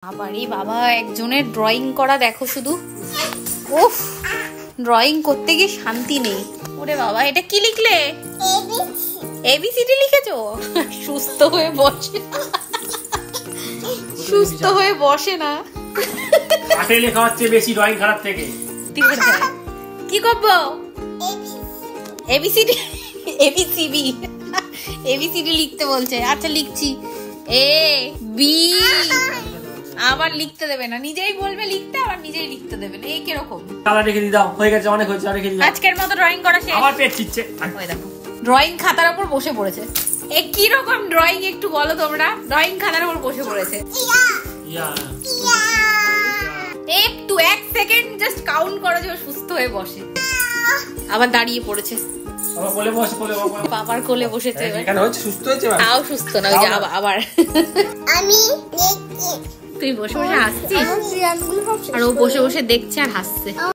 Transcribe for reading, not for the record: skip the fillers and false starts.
আবারই বাবা একজনের ড্রয়িং করা দেখো শুধু। উফ, ড্রয়িং করতে গিয়ে শান্তি নেই। ওরে বাবা, এটা কি লিখলে? এবিসিডি লিখেছো? সুস্থ হয়ে বসে, সুস্থ হয়ে বসে না। হাতে লেখা হচ্ছে বেশি ড্রয়িং খারাপ থেকে। কি করবো? এবিসিডি, এবিসিডি, এবিসিডি লিখতে বলছে। আচ্ছা লিখছি। এ বি, আবার লিখতে দেবে না, নিজেই বলবে লিখতে, আবার নিজেই লিখতে দেবে না। এই কিরকম? কালার রেখে দি দাও, হয়ে গেছে, অনেক হয়েছে, রেখে দি দাও। আজকের মতো ড্রয়িং করা শেষ। আবার পেট ছিচ্ছে। ওই দেখো ড্রয়িং খাতার উপর বসে পড়েছে। এ কি রকম ড্রয়িং একটু বলো তোমরা? ড্রয়িং খাতার উপর বসে পড়েছে। একটু 1 সেকেন্ড জাস্ট কাউন্ট করো যে সুস্থ হয়ে বসে। আবার দাঁড়িয়ে পড়েছে। আবার কোলে বসে, কোলে বসে। বাবার কোলে বসেছে। এখানে হচ্ছে সুস্থ হয়েছে। তাও সুস্থ না, ওই যে আবার। আমি তুই বসে বসে হাসছিস আর ও বসে বসে দেখছে আর হাসছে।